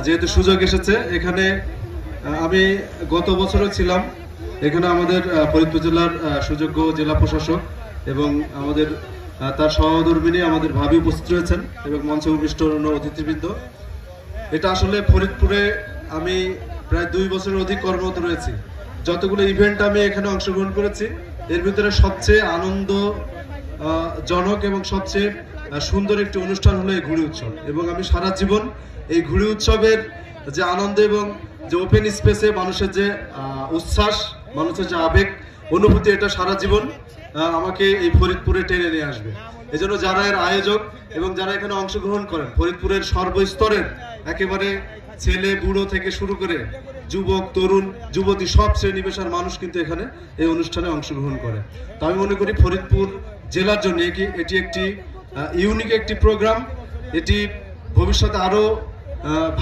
যেহেতু সুযোগ এসেছে এখানে, আমি গত বছরও ছিলাম এখানে। আমাদের ফরিদপুর জেলার সুযোগ্য জেলা প্রশাসক এবং আমাদের তার সহধর্মিনী আমাদের ভাবি উপস্থিত রয়েছেন এবং মঞ্চে উপবিষ্ট অতিথিবৃন্দ। এটা আসলে ফরিদপুরে আমি প্রায় 2 বছরের অধিক কর্মরত রয়েছি। যতগুলো ইভেন্ট আমি এখানে অংশগ্রহণ করেছি এর ভিতরে সবচেয়ে আনন্দ জনক এবং সবচেয়ে সুন্দর একটি অনুষ্ঠান হলো এই ঘুড়ি উৎসব। এবং আমি সারা জীবন এই ঘুড়ি উৎসবের যে আনন্দ এবং যে ওপেন স্পেসে মানুষের যে উচ্ছ্বাস, মানুষের যে আবেগ অনুভূতি, এটা সারা জীবন আমাকে এই ফরিদপুরে টেনে নিয়ে আসবে। এজন্য যারা এর আয়োজক এবং যারা এখানে অংশগ্রহণ করেন, ফরিদপুরের সর্বস্তরের একেবারে ছেলে বুড়ো থেকে শুরু করে যুবক তরুণ যুবতী সব শ্রেণী পেশার মানুষ কিন্তু এখানে এই অনুষ্ঠানে অংশগ্রহণ করে। তো আমি মনে করি ফরিদপুর জেলার জন্য এটি একটি ইউনিক একটি প্রোগ্রাম। এটি ভবিষ্যতে আরো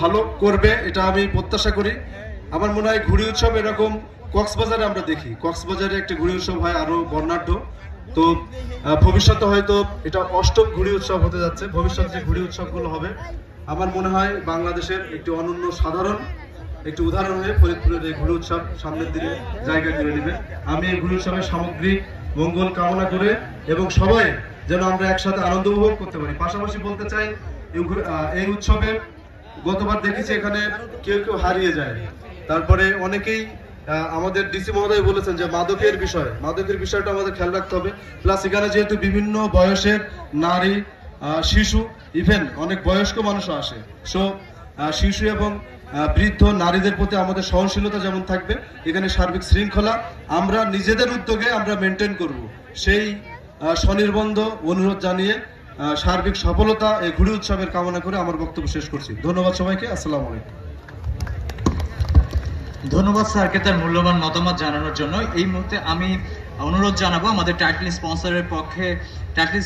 ভালো করবে, এটা আমি প্রত্যাশা করি। আমার মনে হয় ঘুড়ি উৎসব এরকম কক্সবাজারে আমরা দেখি, কক্সবাজারে একটা ঘুড়ি উৎসব হয় আরো বর্ণাঢ্য। তো ভবিষ্যতে হয়তো এটা 8ম ঘুড়ি উৎসব হতে যাচ্ছে। ভবিষ্যতে যে ঘুড়ি উৎসবগুলো হবে আমার মনে হয় বাংলাদেশের একটি অনন্য সাধারণ একটি উদাহরণ হয়ে ফরিদপুরের এই ঘুড়ি উৎসব সামনের দিকে জায়গা করে নেবে। আমি এই ঘুড়ি উৎসবের সামগ্রিক মঙ্গল কামনা করে এবং সবাই যেন আমরা একসাথে আনন্দ উপভোগ করতে পারি। পাশাপাশি বলতে চাই এই উৎসবে গতবার দেখেছি এখানে কেউ কেউ হারিয়ে যায়, তারপরে অনেকেই আমাদের ডিসি মহোদয় বলেছেন যে মাদকের বিষয়টা আমাদের খেয়াল রাখতে হবে। প্লাস এখানে যেহেতু বিভিন্ন বয়সের নারী, শিশু, ইভেন অনেক বয়স্ক মানুষও আসে, সো শিশু এবং বৃদ্ধ নারীদের প্রতি আমাদের সহনশীলতা যেমন থাকবে, এখানে সার্বিক শৃঙ্খলা আমরা নিজেদের উদ্যোগে আমরা মেনটেন করব, সেই স্বনির্বন্ধ অনুরোধ জানিয়ে সার্বিক সফলতা এই ঘুড়ি উৎসবের কামনা করে আমার বক্তব্য শেষ করছি। ধন্যবাদ সবাইকে। আসসালামু আলাইকুম। ধন্যবাদ স্যারকে তার মূল্যবান মতামত জানানোর জন্য। এই মুহূর্তে আমি অনুরোধ জানাবো আমাদের টাইটেল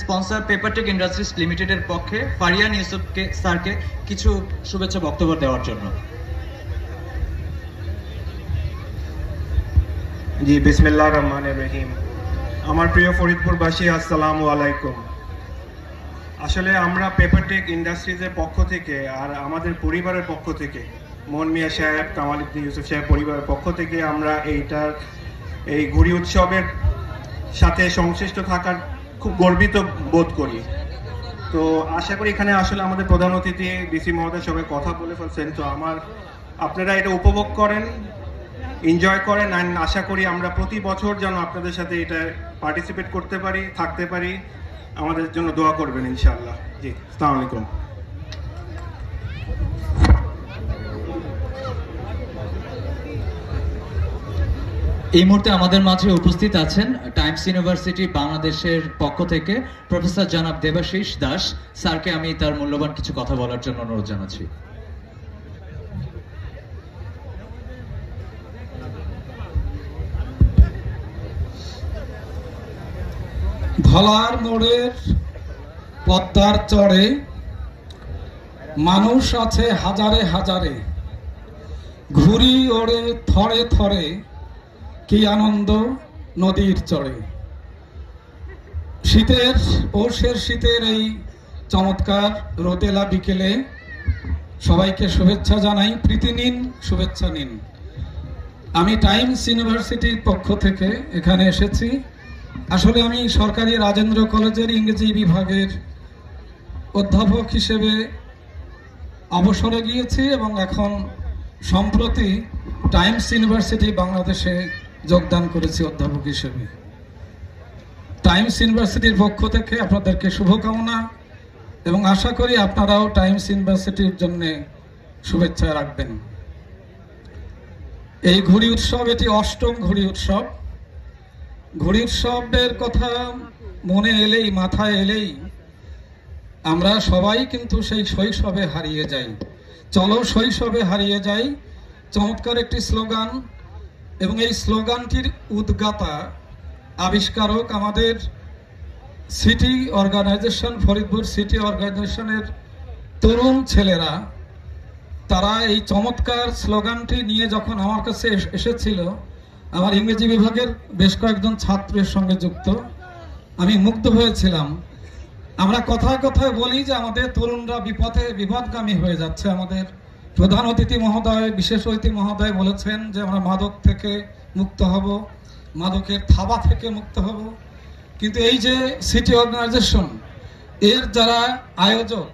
স্পন্সর পেপারটেক ইন্ডাস্ট্রিজ লিমিটেডের পক্ষে ফারিয়ান ইউসুফকে স্যারকে কিছু শুভেচ্ছা বক্তব্য দেওয়ার জন্য। জি, বিসমিল্লাহির রহমানির রহিম। আমার প্রিয় ফরিদপুরবাসী, আসসালামু আলাইকুম। আসলে আমরা পেপারটেক ইন্ডাস্ট্রিজের পক্ষ থেকে আর আমাদের পরিবারের পক্ষ থেকে, মন মিয়া সাহেব, কামাল উদ্দিন ইউসুফ সাহেব পরিবারের পক্ষ থেকে আমরা এই ঘুড়ি উৎসবের সাথে সংশ্লিষ্ট থাকার খুব গর্বিত বোধ করি। তো আশা করি এখানে আসলে আমাদের প্রধান অতিথি ডিসি মহোদয়ের সঙ্গে কথা বলে ফেলছেন। তো আপনারা এটা উপভোগ করেন, এনজয় করেন, অ্যান্ড আশা করি আমরা প্রতি বছর যেন আপনাদের সাথে এটা পার্টিসিপেট করতে পারি, থাকতে পারি। আমাদের জন্য দোয়া করবেন ইনশাআল্লাহ। জি, আসসালামু আলাইকুম। এই মুহূর্তে আমাদের মাঝে উপস্থিত আছেন টাইমস ইউনিভার্সিটি বাংলাদেশের পক্ষ থেকে প্রফেসর জনাব দেবাশিস দাস। স্যারকে আমি তার মূল্যবান কিছু কথা বলার জন্য অনুরোধ জানাচ্ছি। ধলার মোড়ের পদ্মার চড়ে মানুষ আছে হাজারে হাজারে, ঘুড়ি ওড়ে থরে থরে, কি আনন্দ নদীর চড়ে। পৌষের শীতের এই চমৎকার রোদেলা বিকেলে সবাইকে শুভেচ্ছা জানাই। প্রীতি নিন, শুভেচ্ছা নিন। আমি টাইমস ইউনিভার্সিটির পক্ষ থেকে এখানে এসেছি। আসলে আমি সরকারি রাজেন্দ্র কলেজের ইংরেজি বিভাগের অধ্যাপক হিসেবে অবসরে গিয়েছি এবং এখন সম্প্রতি টাইমস ইউনিভার্সিটি বাংলাদেশে যোগদান করেছি অধ্যাপক হিসেবে। টাইমস ইউনিভার্সিটির পক্ষ থেকে আপনাদেরকে শুভকামনা এবং আশা করি আপনারাও টাইমস ইউনিভার্সিটির জন্য শুভেচ্ছা রাখবেন। এই ঘুড়ি উৎসব এটি 8ম ঘুড়ি উৎসব। ঘুড়ি উৎসবের কথা মনে এলেই, মাথায় এলেই আমরা সবাই কিন্তু সেই শৈশবে হারিয়ে যাই। চলো শৈশবে হারিয়ে যাই, চমৎকার একটি স্লোগান। এবং এই স্লোগানটির উদ্গাতা, আবিষ্কারক আমাদের সিটি অর্গানাইজেশন, ফরিদপুর সিটি অর্গানাইজেশনের তরুণ ছেলেরা। তারা এই চমৎকার স্লোগানটি নিয়ে যখন আমার কাছে এসেছিল, আমার ইংরেজি বিভাগের বেশ কয়েকজন ছাত্রের সঙ্গে যুক্ত, আমি মুগ্ধ হয়েছিলাম। আমরা কথায় কথায় বলি যে আমাদের তরুণরা বিপদগামী হয়ে যাচ্ছে, আমাদের প্রধান অতিথি মহোদয়, বিশেষ অতিথি মহোদয় বলেছেন যে আমরা মাদক থেকে মুক্ত হব, মাদকের থাবা থেকে মুক্ত হব। কিন্তু এই যে সিটি অর্গানাইজেশন, এর যারা আয়োজক,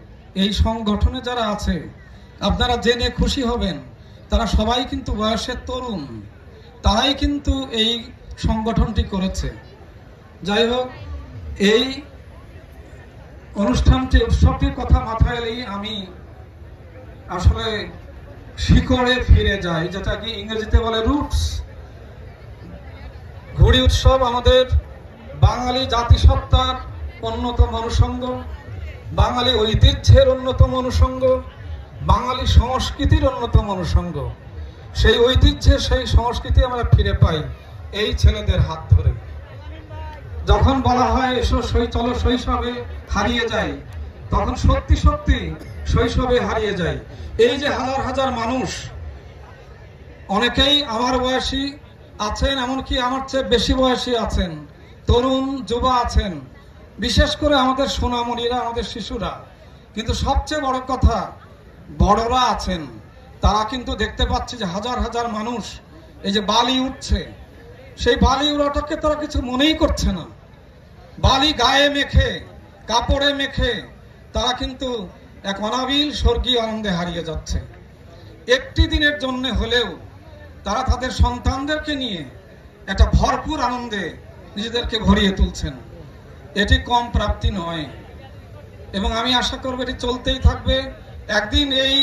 এই সংগঠনে যারা আছে, আপনারা জেনে খুশি হবেন তারা সবাই কিন্তু বয়সের তরুণ, তারাই কিন্তু এই সংগঠনটি করেছে। যাই হোক, এই অনুষ্ঠানটি, উৎসবটির কথা মাথায় এলেই আমি আসলে শিকড়ে ফিরে যাই, যেটা কি ইংরেজিতে বলে রুটস। ঘুড়ি উৎসব আমাদের বাঙালি জাতিসত্তার অন্যতম অনুষঙ্গ, বাঙালি ঐতিহ্যের অন্যতম অনুষঙ্গ, বাঙালি সংস্কৃতির অন্যতম অনুষঙ্গ। সেই ঐতিহ্যে, সেই সংস্কৃতি আমরা ফিরে পাই এই ছেলেদের হাত ধরে। যখন বলা হয় এসো চলো শৈশবে হারিয়ে যাই, তখন সত্যি সত্যি শৈশবে হারিয়ে যায়। এই যে হাজার হাজার মানুষ, অনেকেই আমার বয়সী আছেন, এমনকি আমার চেয়ে বেশি বয়সী আছেন, তরুণ যুবা আছেন, বিশেষ করে আমাদের সোনামণিরা, আমাদের শিশুরা, কিন্তু সবচেয়ে বড় কথা বড়রা আছেন। তারা কিন্তু দেখতে পাচ্ছে যে হাজার হাজার মানুষ এই যে বালি উঠছে, সেই বালি উড়াটাকে তারা কিছু মনেই করছে না। বালি গায়ে মেখে, কাপড়ে মেখে তারা কিন্তু এক অনাবিল স্বর্গীয় আনন্দে হারিয়ে যাচ্ছে। একটি দিনের জন্য হলেও তারা তাদের সন্তানদেরকে নিয়ে একটা ভরপুর আনন্দে নিজেদেরকে ভরিয়ে তুলছেন। এটি কম প্রাপ্তি নয়, এবং আমি আশা করব এটি চলতেই থাকবে। একদিন এই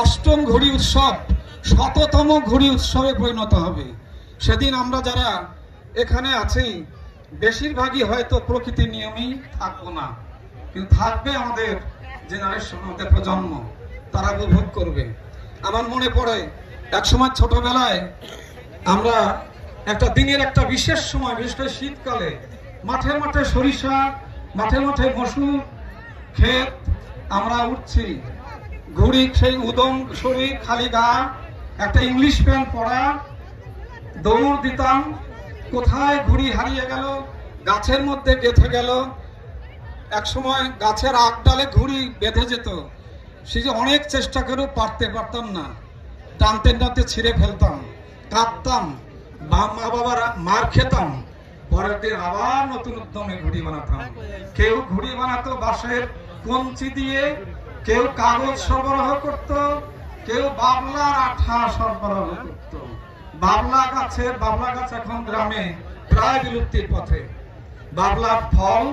অষ্টম ঘুড়ি উৎসব ১০০তম ঘুড়ি উৎসবে পরিণত হবে। সেদিন আমরা যারা এখানে আছি বেশিরভাগই হয়তো প্রকৃতির নিয়মেই থাকবো না, কিন্তু থাকবে আমাদের জেনারেশন, আমাদের প্রজন্ম, তারা উপভোগ করবে। আমার মনে পড়ে একসময় ছোটবেলায় আমরা একটা দিনের একটা বিশেষ সময়, বিশেষ করে শীতকালে, মাঠে মাঠে সরিষা, মাঠে মাঠে মসুর ক্ষেত, আমরা উঠছি, ঘুড়ি, সেই উদম শরীর, খালি গা, একটা ইংলিশ প্যান্ট পরা, দৌড় দিতাম। কোথায় ঘুড়ি হারিয়ে গেল, গাছের মধ্যে গেঁথে গেল। এক সময় গাছের আগডালে ঘুড়ি বেঁধে যেত, সে যে অনেক চেষ্টা করেও পারতাম না, টানতে টানতে ছিঁড়ে ফেলতাম, কাঁদতাম, মা বাবার মার খেতাম। পরের দিন আবার নতুন উদ্যমে ঘুড়ি বানাতাম। কেউ ঘুড়ি বানাতো বাঁশের কঞ্চি দিয়ে, কেউ কাগজ সরবরাহ করত, কেউ বাবলার আঠা সরবরাহ করত। বাবলা গাছ এখন গ্রামে প্রায় বিলুপ্তির পথে। বাবলার ফল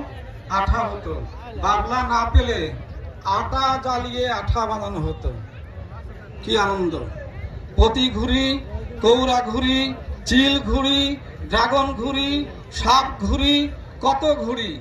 আঠা হতো, বাবলা না পেলে আটা জ্বালিয়ে আঠা বানানো হতো। কি আনন্দ! পতি ঘুড়ি, কৌরা ঘুড়ি, চিল ঘুড়ি, ড্রাগন ঘুড়ি, সাপ ঘুড়ি, কত ঘুড়ি।